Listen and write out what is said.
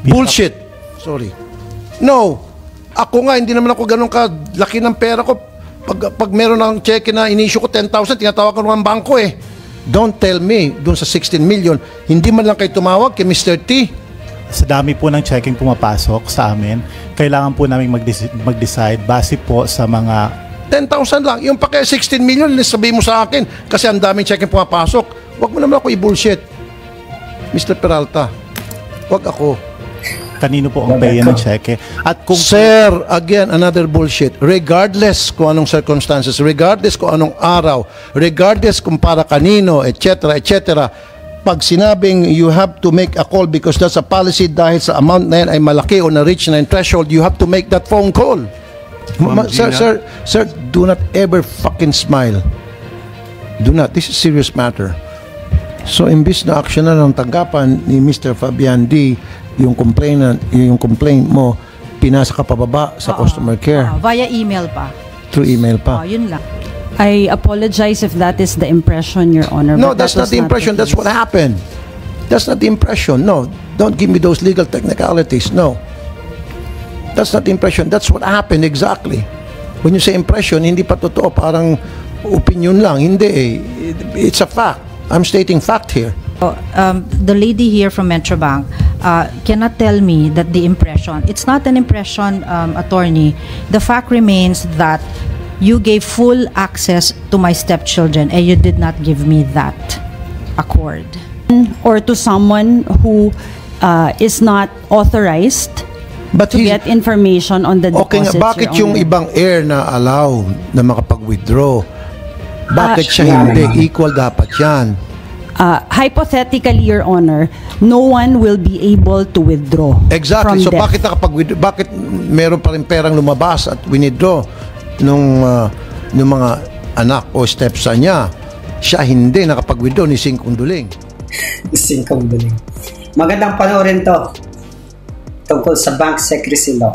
Bullshit. Sorry. No. Ako nga, hindi naman ako ganun kalaki ng pera ko. Pag meron ng cheque na inisyu ko 10,000, tinatawag ko ng bangko eh. Don't tell me, dun sa 16 million, hindi man lang kayo tumawag kay Mr. T. Sa dami po ng checking pumapasok sa amin, kailangan po namin mag-decide base po sa mga 10,000 lang. Yung pa kaya 16 million, sabihin mo sa akin kasi ang daming checking pumapasok. Huwag mo naman ako i-bullshit. Mr. Peralta, huwag ako. kanino po ang payan ng cheque. At kung Sir, again, another bullshit. Regardless kung anong circumstances, regardless kung anong araw, regardless kung para kanino, etc., etc., pag sinabing you have to make a call because that's a policy dahil sa amount na yan ay malaki o na-reach na yung threshold, you have to make that phone call. Sir, do not ever fucking smile. Do not. This is a serious matter. So, imbis na action na ng tanggapan ni Mr. Fabian D, yung complaint mo, pinasa ka pababa sa customer care. Via email pa. Through email pa. Yun lang. I apologize if that is the impression, Your Honor. No, that's not the impression. That's what happened. That's not the impression. No, don't give me those legal technicalities. No. That's not the impression. That's what happened exactly. When you say impression, hindi pa totoo. Parang opinion lang. Hindi eh. It's a fact. I'm stating fact here. The lady here from Metrobank cannot tell me that the impression, it's not an impression, attorney. The fact remains that you gave full access to my stepchildren and you did not give me that accord. Or to someone who is not authorized to get information on the deposits. Okay, bakit yung ibang heir na allow na makapag-withdraw? Bakit siya hindi? Equal dapat yan. Hypothetically, Your Honor, no one will be able to withdraw. Exactly. So death. bakit meron pa rin perang lumabas at withdraw nung mga anak o stepson niya? Siya hindi nakapag-withdraw ni Singkong Duling. Singkong Duling. Magandang panoorin to tungkol sa bank secrecy law.